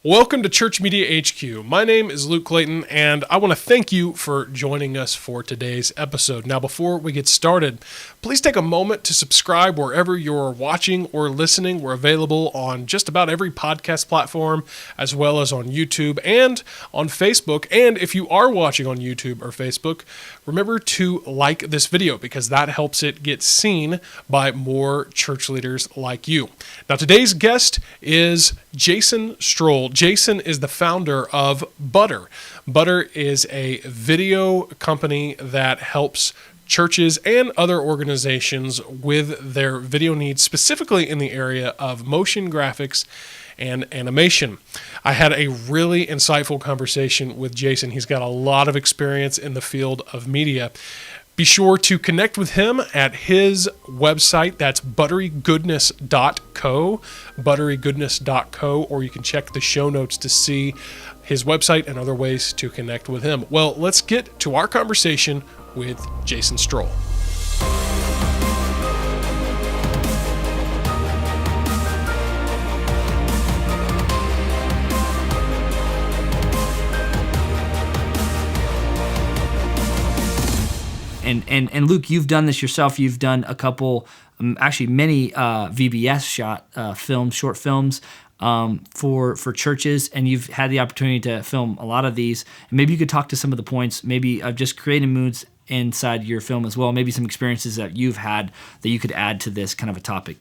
Welcome to Church Media HQ. My name is Luke Clayton, and I want to thank you for joining us for today's episode. Now, before we get started, please take a moment to subscribe wherever you're watching or listening. We're available on just about every podcast platform, as well as on YouTube and on Facebook. And if you are watching on YouTube or Facebook, remember to like this video because that helps it get seen by more church leaders like you. Now, today's guest is Jason Strull. Jason is the founder of Butter. Butter is a video company that helps churches and other organizations with their video needs, specifically in the area of motion graphics and animation. I had a really insightful conversation with Jason. He's got a lot of experience in the field of media. Be sure to connect with him at his website. That's butterygoodness.co, butterygoodness.co, or you can check the show notes to see his website and other ways to connect with him. Well, let's get to our conversation with Jason Strull. And Luke, you've done this yourself. You've done a couple, actually many VBS short films for churches, and you've had the opportunity to film a lot of these. And maybe you could talk to some of the points, maybe of just creating moods inside your film as well, maybe some experiences that you've had that you could add to this kind of a topic.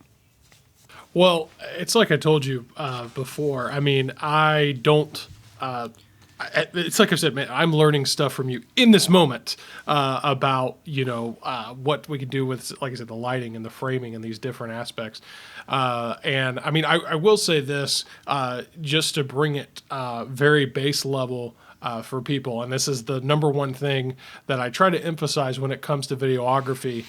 Well, it's like I told you before. I mean, I don't... it's like I said, man, I'm learning stuff from you in this moment about, what we can do with, like I said, the lighting and the framing and these different aspects. And I mean, I will say this, just to bring it very base level for people. And this is the number one thing that I try to emphasize when it comes to videography.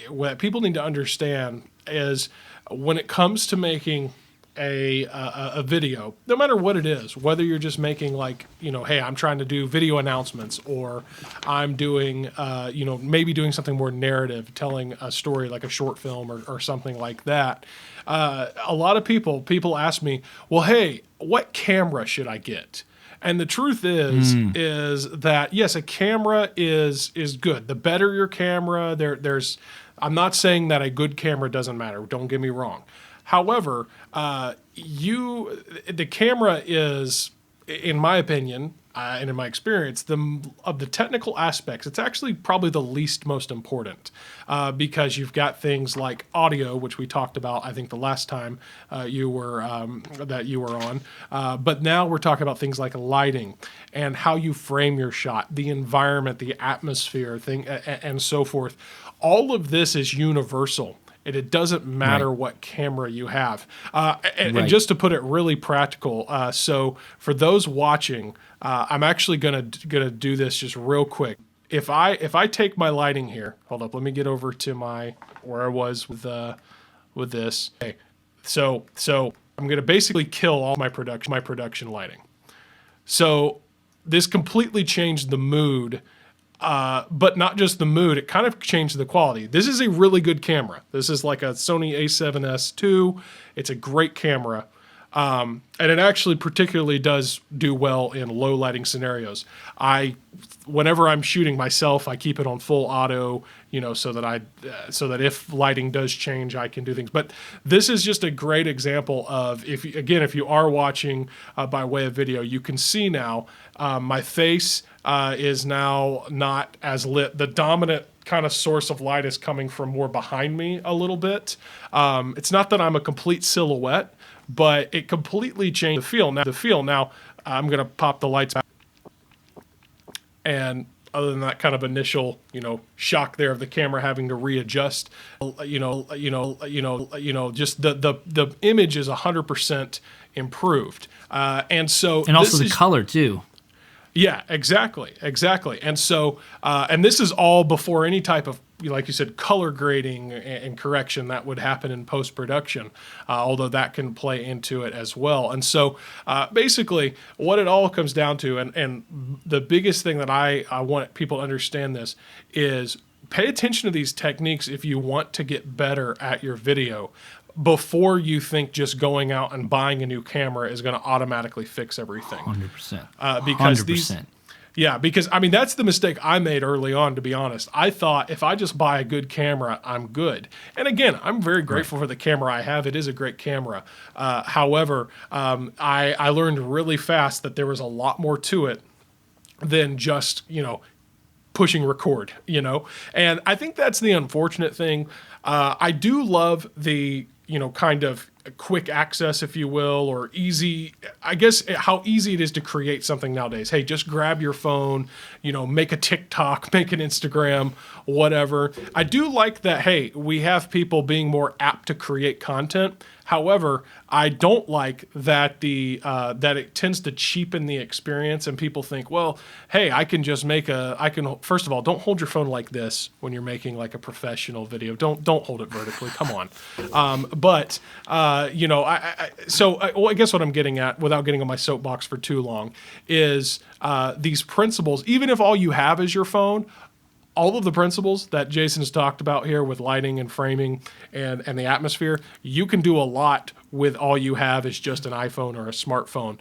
What people need to understand is when it comes to making a video, no matter what it is, whether you're just making hey, I'm trying to do video announcements, or I'm doing, maybe doing something more narrative, telling a story like a short film or something like that. A lot of people ask me, well, hey, what camera should I get? And the truth is that, yes, a camera is good. The better your camera, I'm not saying that a good camera doesn't matter. Don't get me wrong. However, the camera is, in my opinion, and in my experience, of the technical aspects, it's actually probably the least most important because you've got things like audio, which we talked about, I think, the last time you were on. But now we're talking about things like lighting and how you frame your shot, the environment, the atmosphere, and so forth. All of this is universal. And it doesn't matter what camera you have. And just to put it really practical, so for those watching, I'm actually gonna do this just real quick. If I take my lighting here, hold up, let me get over to where I was with this. Okay, so I'm gonna basically kill all my production lighting. So this completely changed the mood. But not just the mood, it kind of changed the quality. This is a really good camera. This is like a Sony a7S II. It's a great camera. And it actually particularly does do well in low lighting scenarios. Whenever I'm shooting myself, I keep it on full auto, so that if lighting does change, I can do things. But this is just a great example of, if you are watching by way of video, you can see now my face is now not as lit. The dominant kind of source of light is coming from more behind me a little bit. It's not that I'm a complete silhouette, but it completely changed the feel. Now I'm going to pop the lights back. And other than that kind of initial, shock there of the camera having to readjust, just the image is 100% improved. And also the color too. Yeah, exactly. And so, and this is all before any type of, like you said, color grading and correction that would happen in post-production, although that can play into it as well. And so basically what it all comes down to, and the biggest thing that I want people to understand this is pay attention to these techniques if you want to get better at your video. before you think just going out and buying a new camera is going to automatically fix everything. 100%. Because 100%. yeah, because I mean, that's the mistake I made early on, to be honest. I thought if I just buy a good camera, I'm good. And again, I'm very grateful for the camera I have. It is a great camera. However, I learned really fast that there was a lot more to it than just, pushing record, And I think that's the unfortunate thing. I do love the, kind of quick access, if you will, or easy, I guess, how easy it is to create something nowadays. Hey, just grab your phone, make a TikTok, make an Instagram, whatever. I do like that, hey, we have people being more apt to create content. However, I don't like that that it tends to cheapen the experience, and people think, well, hey, I can first of all, don't hold your phone like this when you're making like a professional video. Don't hold it vertically. Come on. I guess what I'm getting at, without getting on my soapbox for too long, is these principles. Even if all you have is your phone, all of the principles that Jason has talked about here with lighting and framing and the atmosphere, you can do a lot with all you have is just an iPhone or a smartphone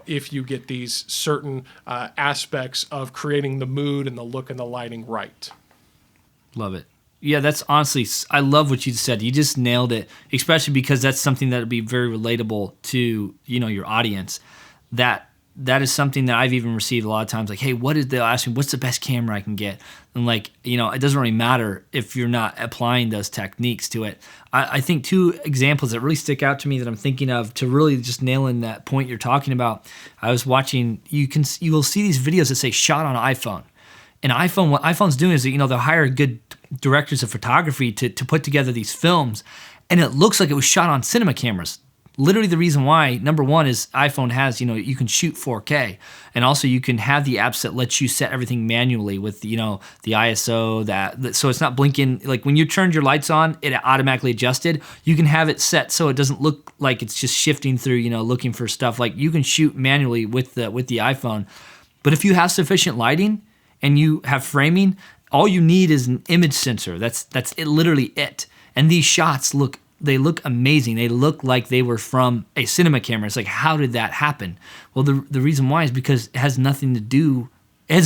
if you get these certain aspects of creating the mood and the look and the lighting right. Love it. Yeah, that's honestly, I love what you said. You just nailed it, especially because that's something that would be very relatable to, your audience. That is something that I've even received a lot of times. Like, hey, they'll ask me, what's the best camera I can get? And it doesn't really matter if you're not applying those techniques to it. I think two examples that really stick out to me that I'm thinking of to really just nail in that point you're talking about. I was watching, you will see these videos that say shot on iPhone. And what iPhone's doing is that, they'll hire good directors of photography to put together these films. And it looks like it was shot on cinema cameras. Literally the reason why, number one, is iPhone has, you can shoot 4K. And also you can have the apps that let you set everything manually with, the ISO, so it's not blinking. Like when you turned your lights on, it automatically adjusted. You can have it set so it doesn't look like it's just shifting through, looking for stuff. Like you can shoot manually with the iPhone. But if you have sufficient lighting and you have framing, all you need is an image sensor. That's it, literally it. And these shots look amazing. They look like they were from a cinema camera. It's like, how did that happen? Well, the reason why is because it has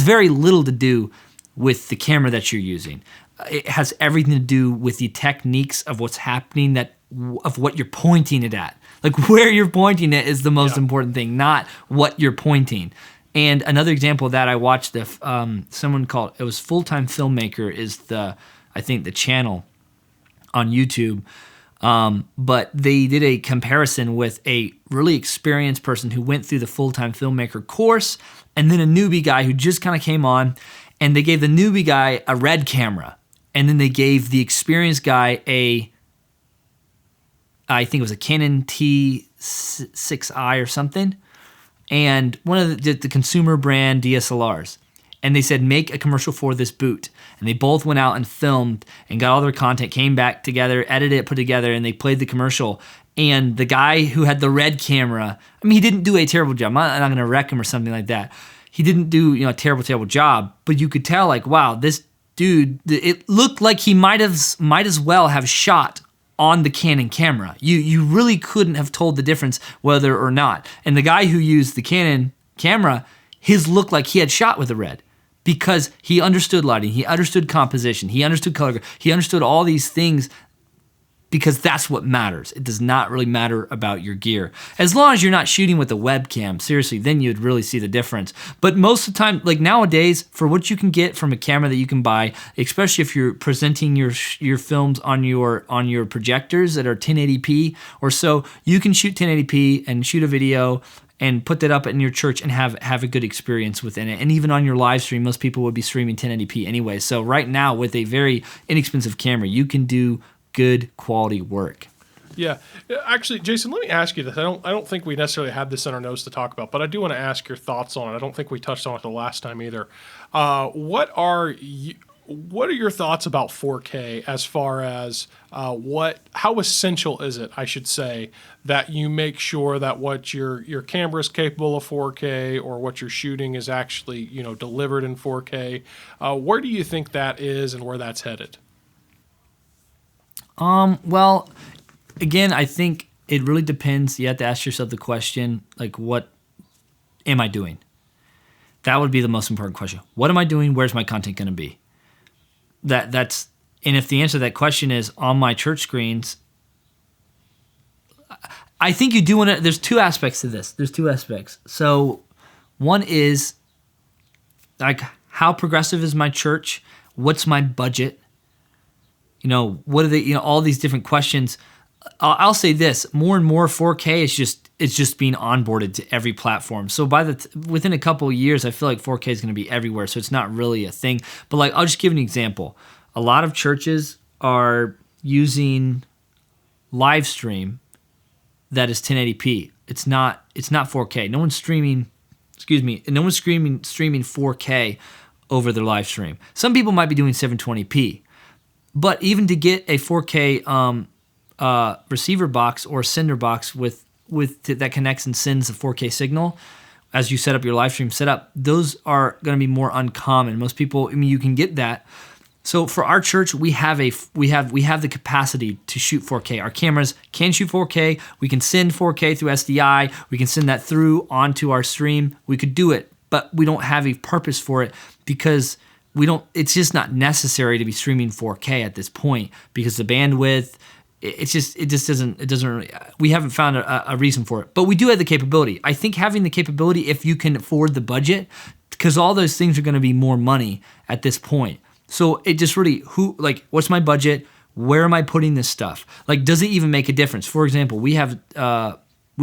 very little to do with the camera that you're using. It has everything to do with the techniques of what's happening, of what you're pointing it at. Like where you're pointing it is the most important thing, not what you're pointing. And another example of that, I watched someone called, it was Full-Time Filmmaker is the channel on YouTube. But they did a comparison with a really experienced person who went through the full-time filmmaker course and then a newbie guy who just kind of came on, and they gave the newbie guy a red camera. And then they gave the experienced guy I think it was a Canon T6i or something, and one of the consumer brand DSLRs. And they said, make a commercial for this boot. And they both went out and filmed and got all their content, came back together, edited it, put together, and they played the commercial. And the guy who had the red camera, he didn't do a terrible job. I'm not going to wreck him or something like that. He didn't do a terrible job. But you could tell, wow, this dude, it looked like he might as well have shot on the Canon camera. You really couldn't have told the difference whether or not. And the guy who used the Canon camera, his looked like he had shot with a red. Because he understood lighting, he understood composition, he understood color, he understood all these things, because that's what matters. It does not really matter about your gear. As long as you're not shooting with a webcam, seriously, then you'd really see the difference. But most of the time, nowadays, for what you can get from a camera that you can buy, especially if you're presenting your films on your projectors that are 1080p or so, you can shoot 1080p and shoot a video and put that up in your church and have a good experience within it. And even on your live stream, most people would be streaming 1080p anyway. So right now, with a very inexpensive camera, you can do good quality work. Yeah. Actually, Jason, let me ask you this. I don't think we necessarily had this in our notes to talk about, but I do want to ask your thoughts on it. I don't think we touched on it the last time either. What are your thoughts about 4K as far as how essential is it, I should say, that you make sure that what your camera is capable of 4K or what you're shooting is actually, delivered in 4K? Where do you think that is and where that's headed? Well, again, I think it really depends. You have to ask yourself the question, like, what am I doing? That would be the most important question. What am I doing? Where's my content going to be? That's and if the answer to that question is on my church screens, I think you do want to. There's two aspects to this. There's two aspects. So one is like, how progressive is my church? What's my budget? What are they? All these different questions. I'll say this: more and more 4K is just being onboarded to every platform. So within a couple of years, I feel like 4K is going to be everywhere. So it's not really a thing. But like, I'll just give an example. A lot of churches are using live stream that is 1080p. It's not 4K. No one's streaming. Excuse me. No one's streaming 4K over their live stream. Some people might be doing 720p, but even to get a 4K receiver box or sender box with that connects and sends a 4K signal as you set up your live stream setup, those are going to be more uncommon. Most people, you can get that. So for our church, we have the capacity to shoot 4K. Our cameras can shoot 4K. We can send 4K through SDI. We can send that through onto our stream. We could do it, but we don't have a purpose for it because it's just not necessary to be streaming 4K at this point because the bandwidth, it doesn't really, we haven't found a reason for it. But we do have the capability. I think having the capability, if you can afford the budget, because all those things are going to be more money at this point. So it just really, what's my budget? Where am I putting this stuff? Like, does it even make a difference? For example, we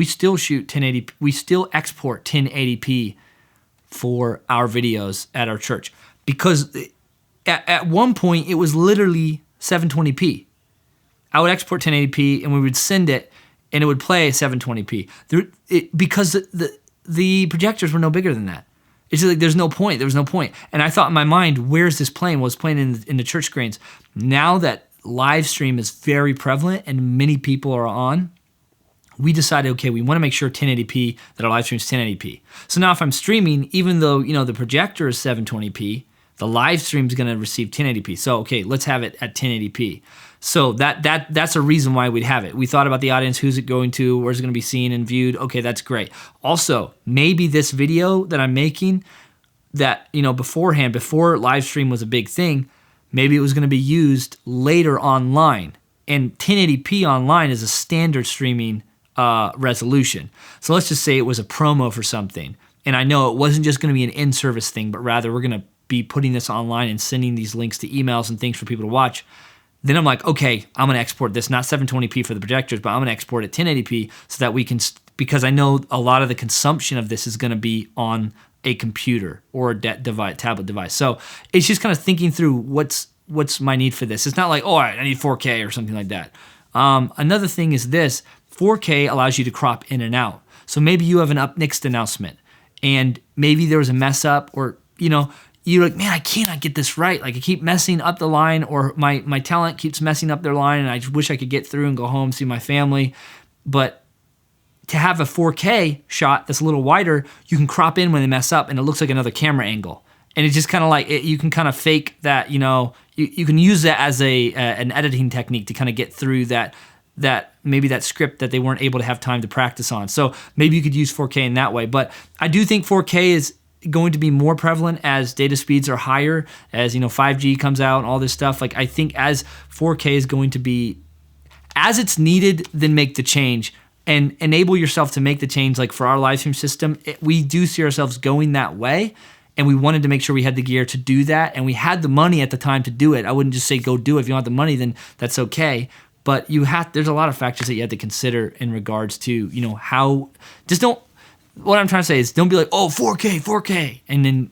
still shoot 1080, we still export 1080p for our videos at our church because at one point it was literally 720p. I would export 1080p and we would send it and it would play 720p because the projectors were no bigger than that. It's just like there's no point. There was no point. And I thought in my mind, where's this playing? Well, it's playing in the church screens. Now that live stream is very prevalent and many people are on, we decided, okay, we want to make sure 1080p, that our live stream is 1080p. So now if I'm streaming, even though the projector is 720p, the live stream is going to receive 1080p. So okay, let's have it at 1080p. So that's a reason why we'd have it. We thought about the audience, who's it going to, where's it going to be seen and viewed. Okay, that's great. Also, maybe this video that I'm making that, beforehand, before live stream was a big thing, maybe it was going to be used later online. And 1080p online is a standard streaming resolution. So let's just say it was a promo for something. And I know it wasn't just going to be an in-service thing, but rather we're going to be putting this online and sending these links to emails and things for people to watch. Then I'm like, okay, I'm going to export this, not 720p for the projectors, but I'm going to export it 1080p so that we can, because I know a lot of the consumption of this is going to be on a computer or a tablet device. So it's just kind of thinking through what's my need for this. It's not like, oh, all right, I need 4K or something like that. Another thing is this, 4K allows you to crop in and out. So maybe you have an up next announcement and maybe there was a mess up or, you're like, man, I cannot get this right. Like I keep messing up the line or my talent keeps messing up their line and I just wish I could get through and go home, see my family. But to have a 4K shot that's a little wider, you can crop in when they mess up and it looks like another camera angle. And it's just kind of like, you can kind of fake that, you can use that as an editing technique to kind of get through that maybe that script that they weren't able to have time to practice on. So maybe you could use 4K in that way. But I do think 4K is going to be more prevalent as data speeds are higher, as 5G comes out and all this stuff. Like I think as 4K is going to be, as it's needed, then make the change and enable yourself to make the change. Like for our live stream system, we do see ourselves going that way, and we wanted to make sure we had the gear to do that, and we had the money at the time to do it. I wouldn't just say go do it. If you don't have the money, then that's okay. But there's a lot of factors that you have to consider in regards to how. What I'm trying to say is don't be like, oh, 4K, and then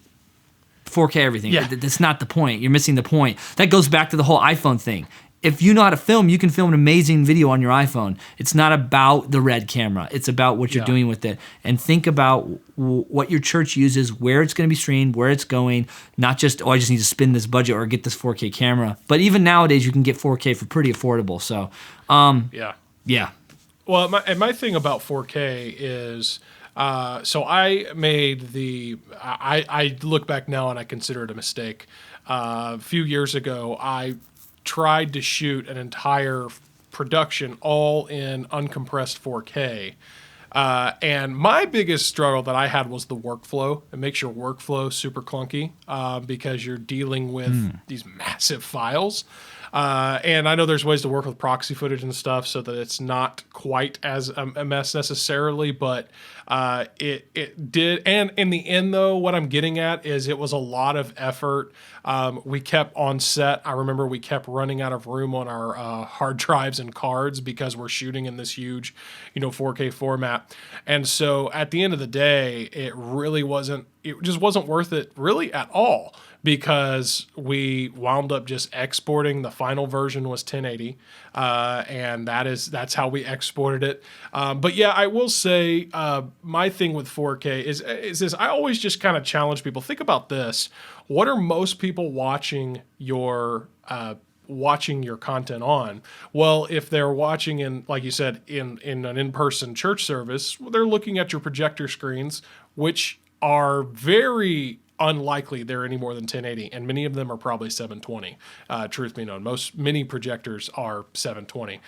4K everything. Yeah. That's not the point. You're missing the point. That goes back to the whole iPhone thing. If you know how to film, you can film an amazing video on your iPhone. It's not about the red camera. It's about what you're doing with it. And think about what your church uses, where it's going to be streamed, where it's going, not just, I just need to spend this budget or get this 4K camera. But even nowadays, you can get 4K for pretty affordable. So, yeah. Well, my thing about 4K is... so I made I look back now and I consider it a mistake. A few years ago, I tried to shoot an entire production all in uncompressed 4K. And my biggest struggle that I had was the workflow. It makes your workflow super clunky because you're dealing with these massive files. And I know there's ways to work with proxy footage and stuff so that it's not quite as a mess necessarily, but it did. And in the end, though, what I'm getting at is it was a lot of effort. We kept on set. I remember we kept running out of room on our hard drives and cards because we're shooting in this huge, 4K format. And so at the end of the day, it just wasn't worth it really at all, because we wound up just exporting. The final version was 1080, and that's how we exported it. But yeah, I will say my thing with 4K is this. I always just kind of challenge people. Think about this: what are most people watching your content on? Well, if they're watching in, like you said, in an in-person church service, they're looking at your projector screens, which are very unlikely they're any more than 1080, and many of them are probably 720. Truth be known, many projectors are 720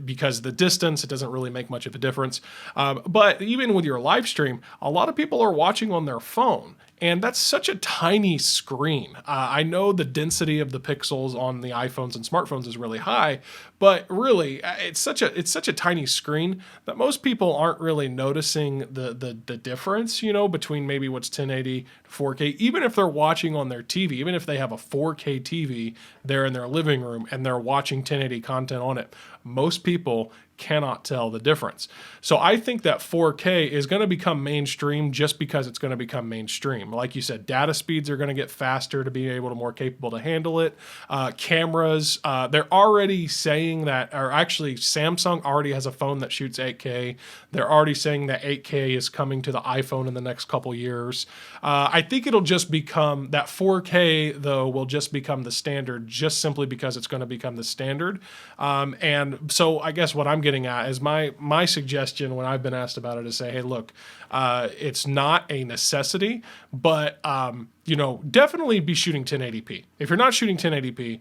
because the distance, it doesn't really make much of a difference. But even with your live stream, a lot of people are watching on their phone. And that's such a tiny screen. I know the density of the pixels on the iPhones and smartphones is really high, but really, it's such a tiny screen that most people aren't really noticing the difference, between maybe what's 1080 to 4K. Even if they're watching on their TV, even if they have a 4K TV there in their living room and they're watching 1080 content on it, most people cannot tell the difference. So I think that 4K is going to become mainstream just because it's going to become mainstream. Like you said, data speeds are going to get faster to be able to more capable to handle it. Cameras, they're already saying that, or actually Samsung already has a phone that shoots 8K. They're already saying that 8K is coming to the iPhone in the next couple years. I think it'll just become that 4K though will just become the standard just simply because it's going to become the standard. And so I guess what I'm getting at is my suggestion when I've been asked about it is say, hey, look, it's not a necessity, but definitely be shooting 1080p. If you're not shooting 1080p,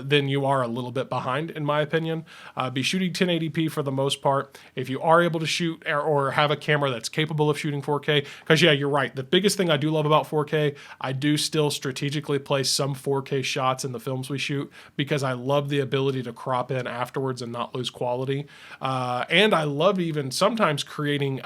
then you are a little bit behind, in my opinion. Be shooting 1080p for the most part. If you are able to shoot or have a camera that's capable of shooting 4K, because yeah, you're right. The biggest thing I do love about 4K, I do still strategically place some 4K shots in the films we shoot because I love the ability to crop in afterwards and not lose quality. And I love even sometimes creating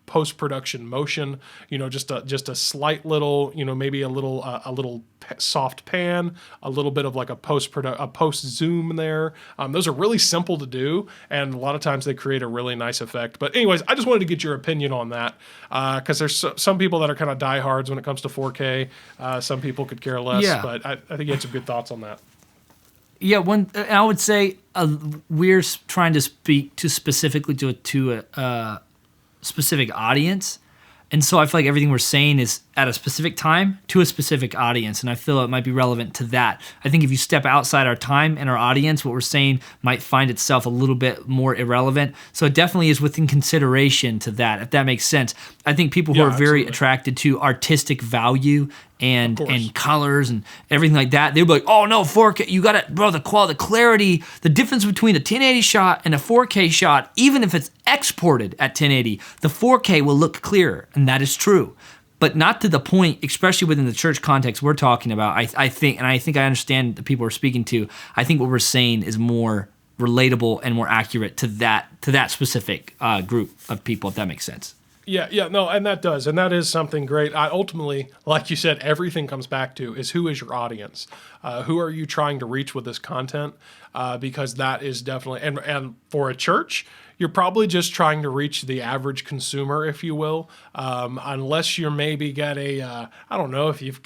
post-production motion, just a slight little, maybe a little soft pan, a little bit of like a post zoom there. Those are really simple to do, and a lot of times they create a really nice effect. But anyways, I just wanted to get your opinion on that because there's some people that are kind of diehards when it comes to 4K. Some people could care less, Yeah. but I think you had some good thoughts on that. Yeah, I would say we're trying to speak specifically to a specific audience. And so I feel like everything we're saying is at a specific time to a specific audience, and I feel it might be relevant to that. I think if you step outside our time and our audience, what we're saying might find itself a little bit more irrelevant. So it definitely is within consideration to that, if that makes sense. I think people who are very attracted to artistic value and colors and everything like that, they'll be like, oh no, 4K, you got it, bro, the quality, the clarity, the difference between a 1080 shot and a 4K shot, even if it's exported at 1080, the 4K will look clearer, and that is true. But not to the point, especially within the church context we're talking about. I think I understand the people we're speaking to. I think what we're saying is more relatable and more accurate to that specific group of people, if that makes sense. Yeah, no, and that does, and that is something great. Ultimately, like you said, everything comes back to is who is your audience? Who are you trying to reach with this content? Because that is definitely, and for a church, you're probably just trying to reach the average consumer, if you will, unless you're maybe got I don't know, if you've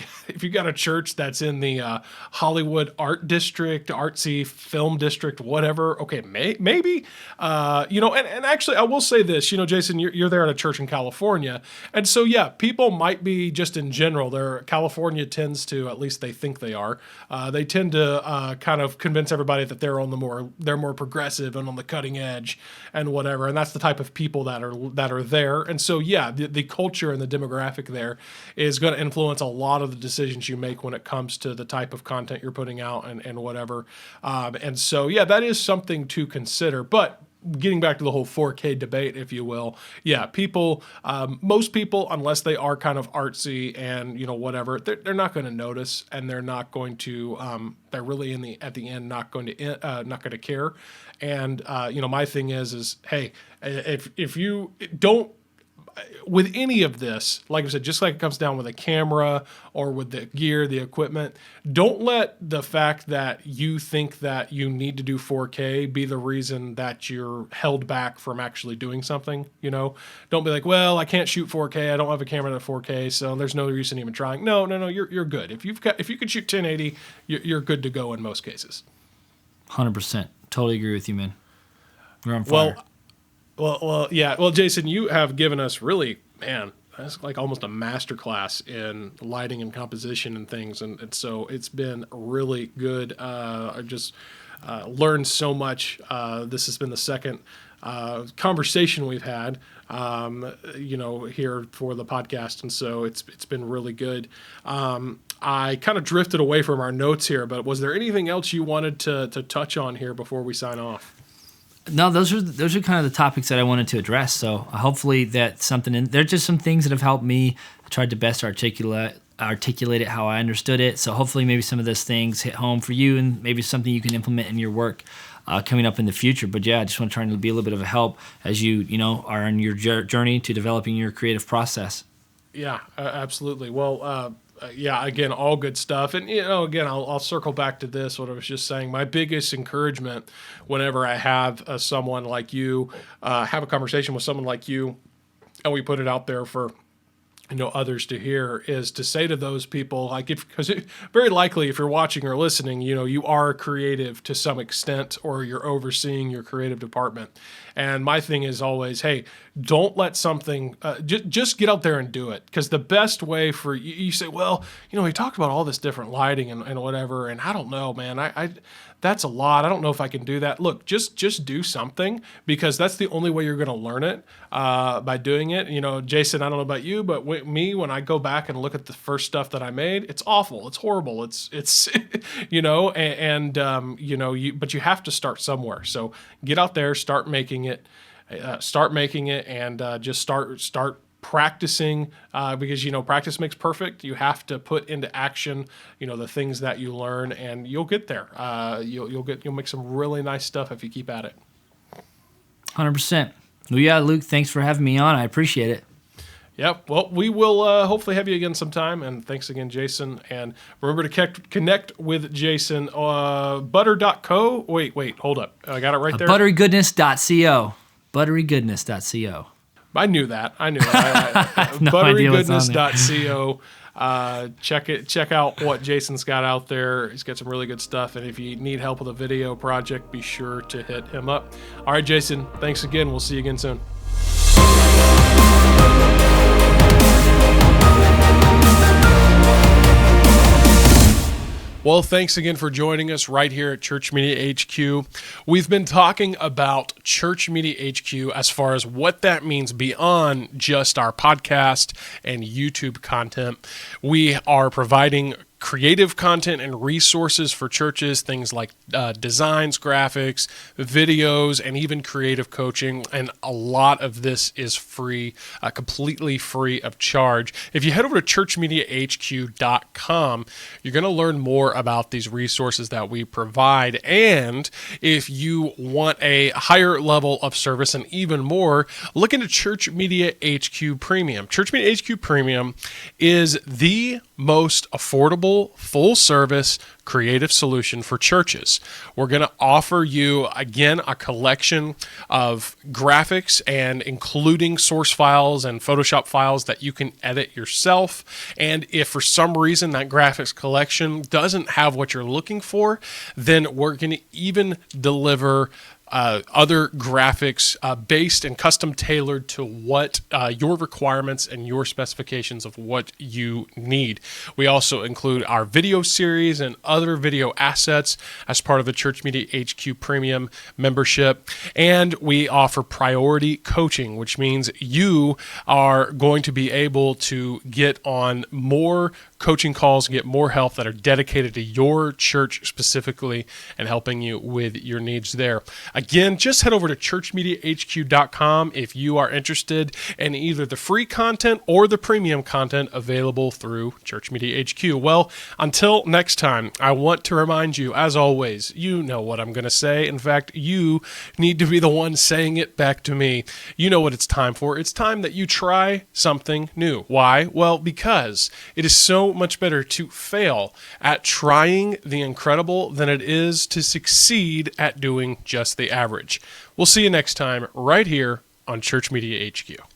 got a church that's in the Hollywood art district, artsy film district, whatever. Okay, maybe, and actually, I will say this, Jason, you're there at a church in California, and so yeah, people might be just in general. California tends to, at least they think they are, they tend to kind of convince everybody that they're more progressive and on the cutting edge. And and whatever. And that's the type of people that are there. And so, yeah, the culture and the demographic there is going to influence a lot of the decisions you make when it comes to the type of content you're putting out and whatever. And so, yeah, that is something to consider. But getting back to the whole 4K debate, if you will, yeah, people, most people, unless they are kind of artsy and whatever, they're not going to notice, and they're not going to, they're really at the end not going to care. And my thing is hey, if you don't, with any of this, like I said, just like it comes down with a camera or with the gear, the equipment, don't let the fact that you think that you need to do 4K be the reason that you're held back from actually doing something. Don't be like, well, I can't shoot 4K. I don't have a camera at 4K, so there's no reason even trying. No, you're good. If you can shoot 1080, you're good to go in most cases. 100%. Totally agree with you, man. You're on fire. Well, yeah. Well, Jason, you have given us really, man, that's like almost a masterclass in lighting and composition and things. And so it's been really good. I just learned so much. This has been the second conversation we've had, here for the podcast. And so it's been really good. I kind of drifted away from our notes here, but was there anything else you wanted to touch on here before we sign off? No, those are kind of the topics that I wanted to address. So hopefully that's something. They're just some things that have helped me. I tried to best articulate it how I understood it. So hopefully maybe some of those things hit home for you, and maybe something you can implement in your work coming up in the future. But yeah, I just want to try to be a little bit of a help as you are on your journey to developing your creative process. Yeah, absolutely. Well, yeah, again, all good stuff. And, again, I'll circle back to this, what I was just saying. My biggest encouragement whenever I have someone like you, have a conversation with someone like you, and we put it out there for others to hear, is to say to those people, like, because very likely if you're watching or listening, you are creative to some extent, or you're overseeing your creative department. And my thing is always, hey, don't let something, just get out there and do it. Because the best way for you say, well, he talked about all this different lighting and whatever, and I don't know, man, I that's a lot. I don't know if I can do that. Look, just do something, because that's the only way you're going to learn it, by doing it. Jason, I don't know about you, but when I go back and look at the first stuff that I made, it's awful. It's horrible. It's but you have to start somewhere. So get out there, start making it, and just start practicing, because practice makes perfect. You have to put into action the things that you learn, and you'll get there. You'll make some really nice stuff if you keep at it. 100%. Well, yeah, Luke, thanks for having me on. I appreciate it. Yep. Well, we will hopefully have you again sometime. And thanks again, Jason. And remember to connect with Jason. Butter.co. Wait, hold up. I got it right there. Butterygoodness.co. Butterygoodness.co. I knew that. No Butterygoodness.co. Check out what Jason's got out there. He's got some really good stuff. And if you need help with a video project, be sure to hit him up. All right, Jason, thanks again. We'll see you again soon. Well, thanks again for joining us right here at Church Media HQ. We've been talking about Church Media HQ as far as what that means beyond just our podcast and YouTube content. We are providing creative content and resources for churches, things like designs, graphics, videos, and even creative coaching. And a lot of this is free, completely free of charge. If you head over to churchmediahq.com, you're going to learn more about these resources that we provide. And if you want a higher level of service and even more, look into Church Media HQ Premium. Church Media HQ Premium is the most affordable, full-service creative solution for churches. We're going to offer you, again, a collection of graphics and including source files and Photoshop files that you can edit yourself. And if for some reason that graphics collection doesn't have what you're looking for, then we're going to even deliver other graphics based and custom tailored to what your requirements and your specifications of what you need. We also include our video series and other video assets as part of the Church Media HQ Premium membership. And we offer priority coaching, which means you are going to be able to get on more coaching calls and get more help that are dedicated to your church specifically and helping you with your needs there. Again, just head over to churchmediahq.com if you are interested in either the free content or the premium content available through Church Media HQ. Well, until next time, I want to remind you, as always, you know what I'm going to say. In fact, you need to be the one saying it back to me. You know what it's time for. It's time that you try something new. Why? Well, because it is so much better to fail at trying the incredible than it is to succeed at doing just the average. We'll see you next time right here on Church Media HQ.